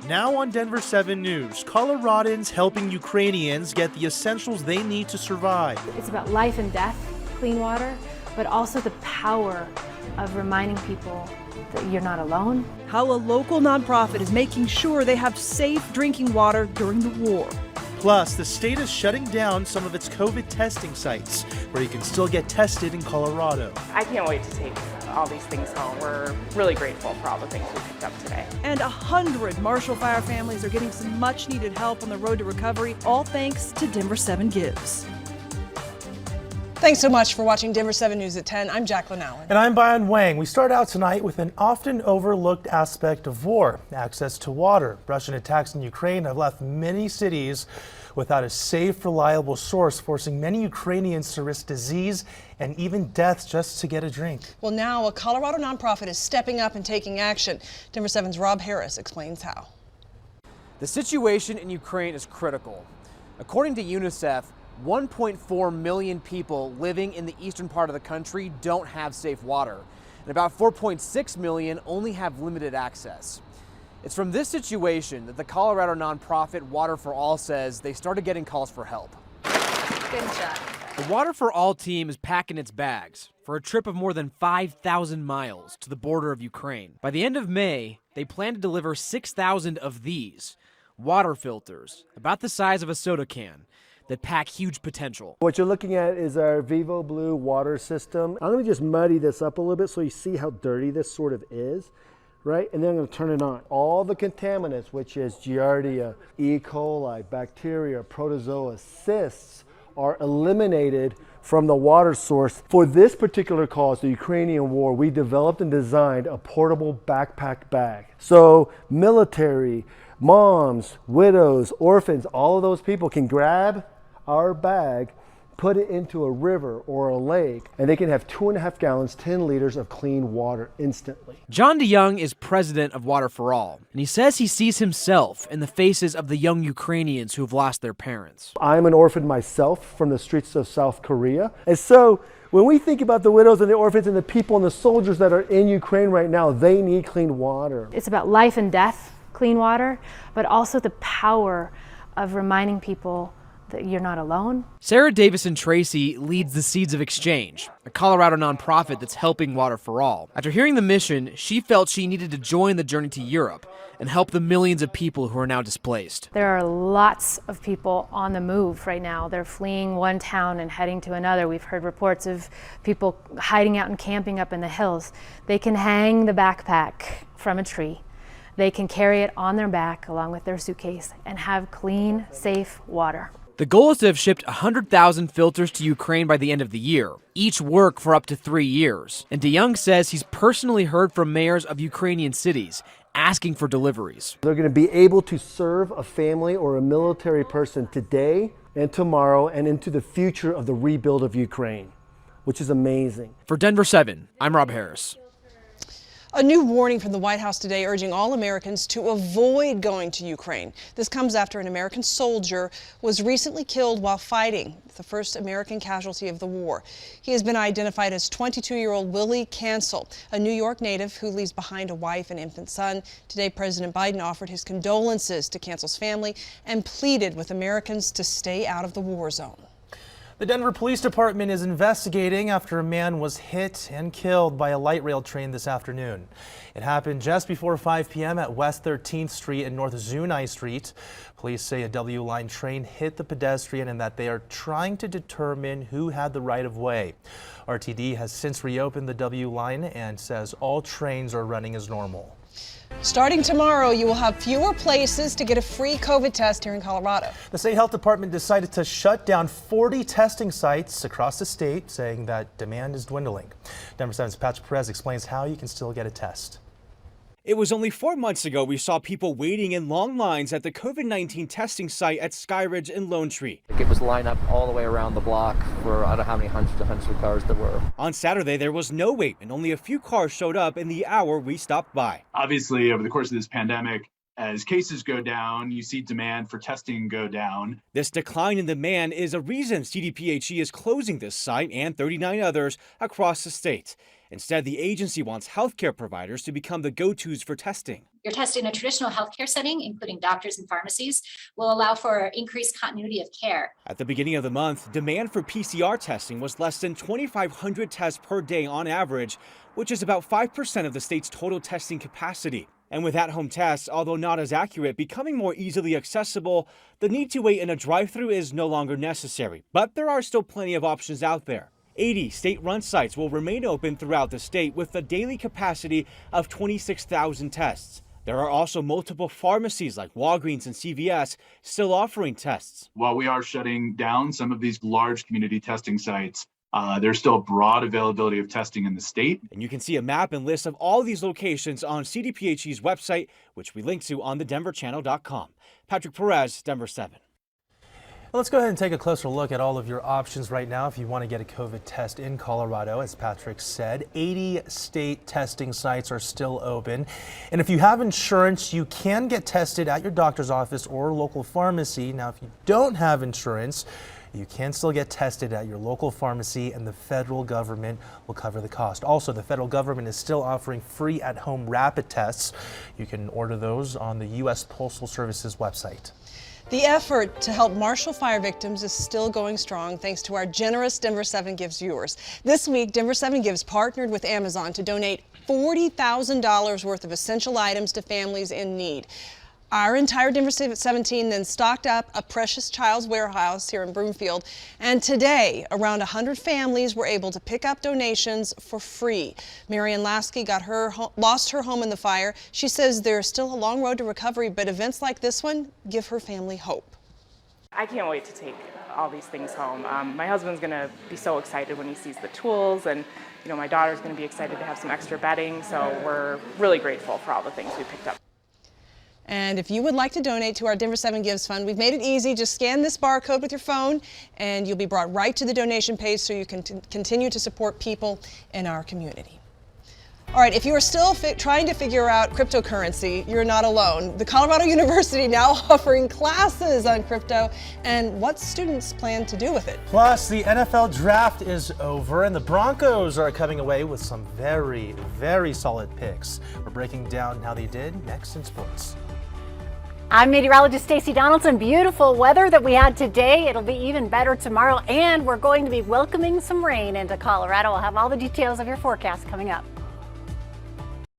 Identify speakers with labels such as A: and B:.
A: Now on Denver 7 News, Coloradans helping Ukrainians get the essentials they need to survive.
B: It's about life and death, clean water, but also the power of reminding people that you're not alone.
C: How a local nonprofit is making sure they have safe drinking water during the war.
A: Plus, the state is shutting down some of its COVID testing sites where you can still get tested in Colorado.
D: I can't wait to take all these things home. We're really grateful for all the things we picked up today.
C: And 100 Marshall Fire families are getting some much needed help on the road to recovery, all thanks to Denver 7 Gives.
E: Thanks so much for watching Denver 7 News at 10. I'm Jacqueline Allen.
A: And I'm Byron Wang. We start out tonight with an often overlooked aspect of war, access to water. Russian attacks in Ukraine have left many cities without a safe, reliable source, forcing many Ukrainians to risk disease and even death just to get a drink.
E: Well, now a Colorado nonprofit is stepping up and taking action. Denver 7's Rob Harris explains how.
F: The situation in Ukraine is critical. According to UNICEF, 1.4 million people living in the eastern part of the country don't have safe water, and about 4.6 million only have limited access. It's from this situation that the Colorado nonprofit Water for All says they started getting calls for help.
B: Good job.
F: The Water for All team is packing its bags for a trip of more than 5,000 miles to the border of Ukraine. By the end of May, they plan to deliver 6,000 of these water filters, about the size of a soda can, that pack huge potential.
G: What you're looking at is our Vivo Blue water system. I'm gonna just muddy this up a little bit so you see how dirty this sort of is, right? And then I'm gonna turn it on. All the contaminants, which is Giardia, E. coli, bacteria, protozoa, cysts, are eliminated from the water source. For this particular cause, the Ukrainian war, we developed and designed a portable backpack bag. So military, moms, widows, orphans, all of those people can grab our bag, put it into a river or a lake, and they can have 2.5 gallons, 10 liters of clean water instantly.
F: John DeYoung is president of Water for All, and he says he sees himself in the faces of the young Ukrainians who have lost their parents.
G: I'm an orphan myself from the streets of South Korea. And so when we think about the widows and the orphans and the people and the soldiers that are in Ukraine right now, they need clean water.
B: It's about life and death, clean water, but also the power of reminding people that you're not alone.
F: Sarah Davison Tracy leads the Seeds of Exchange, a Colorado nonprofit that's helping Water for All. After hearing the mission, she felt she needed to join the journey to Europe and help the millions of people who are now displaced.
B: There are lots of people on the move right now. They're fleeing one town and heading to another. We've heard reports of people hiding out and camping up in the hills. They can hang the backpack from a tree. They can carry it on their back along with their suitcase and have clean, safe water.
F: The goal is to have shipped 100,000 filters to Ukraine by the end of the year, each work for up to 3 years. And DeYoung says he's personally heard from mayors of Ukrainian cities asking for deliveries.
G: They're going to be able to serve a family or a military person today and tomorrow and into the future of the rebuild of Ukraine, which is amazing.
F: For Denver 7, I'm Rob Harris.
E: A new warning from the White House today urging all Americans to avoid going to Ukraine. This comes after an American soldier was recently killed while fighting, the first American casualty of the war. He has been identified as 22-year-old Willie Cancel, a New York native who leaves behind a wife and infant son. Today, President Biden offered his condolences to Cancel's family and pleaded with Americans to stay out of the war zone.
A: The Denver Police Department is investigating after a man was hit and killed by a light rail train this afternoon. It happened just before 5 p.m. at West 13th Street and North Zunai Street. Police say a W line train hit the pedestrian and that they are trying to determine who had the right of way. RTD has since reopened the W line and says all trains are running as normal.
E: Starting tomorrow, you will have fewer places to get a free COVID test here in Colorado.
A: The state health department decided to shut down 40 testing sites across the state, saying that demand is dwindling. Denver 7's Patrick Perez explains how you can still get a test.
H: It was only 4 months ago we saw people waiting in long lines at the COVID-19 testing site at Skyridge and Lone Tree.
I: It was lined up all the way around the block for I don't know how many hundreds of cars there were.
H: On Saturday, there was no wait and only a few cars showed up in the hour we stopped by.
J: Obviously, over the course of this pandemic, As cases go down, you see demand for testing go down.
H: This decline in demand is a reason CDPHE is closing this site and 39 others across the state. Instead, the agency wants healthcare providers to become the go-tos for testing.
K: Your testing in a traditional healthcare setting, including doctors and pharmacies, will allow for increased continuity of care.
H: At the beginning of the month, demand for PCR testing was less than 2,500 tests per day on average, which is about 5% of the state's total testing capacity. And with at-home tests, although not as accurate, becoming more easily accessible, the need to wait in a drive-thru is no longer necessary. But there are still plenty of options out there. 80 state-run sites will remain open throughout the state with a daily capacity of 26,000 tests. There are also multiple pharmacies like Walgreens and CVS still offering tests.
J: While we are shutting down some of these large community testing sites, there's still broad availability of testing in the state.
H: And you can see a map and list of all these locations on CDPHE's website, which we link to on thedenverchannel.com. Patrick Perez, Denver 7.
A: Let's go ahead and take a closer look at all of your options right now if you want to get a COVID test in Colorado. As Patrick said, 80 state testing sites are still open. And if you have insurance, you can get tested at your doctor's office or local pharmacy. Now, if you don't have insurance, you can still get tested at your local pharmacy, and the federal government will cover the cost. Also, the federal government is still offering free at-home rapid tests. You can order those on the U.S. Postal Service's website.
E: The effort to help Marshall Fire victims is still going strong thanks to our generous Denver 7 Gives viewers. This week, Denver 7 Gives partnered with Amazon to donate $40,000 worth of essential items to families in need. Our entire Denver 17 then stocked up a Precious Child's warehouse here in Broomfield, and today around 100 families were able to pick up donations for free. Marian Lasky lost her home in the fire. She says there's still a long road to recovery, but events like this one give her family hope.
D: I can't wait to take all these things home. My husband's going to be so excited when he sees the tools, and my daughter's going to be excited to have some extra bedding, so we're really grateful for all the things we picked up.
E: And if you would like to donate to our Denver 7 Gives Fund, we've made it easy. Just scan this barcode with your phone and you'll be brought right to the donation page so you can continue to support people in our community. All right, if you are still trying to figure out cryptocurrency, you're not alone. The Colorado University now offering classes on crypto and what students plan to do with it.
A: Plus, the NFL draft is over and the Broncos are coming away with some very, very solid picks. We're breaking down how they did next in sports.
L: I'm meteorologist Stacey Donaldson. Beautiful weather that we had today. It'll be even better tomorrow, and we're going to be welcoming some rain into Colorado. We'll have all the details of your forecast coming up.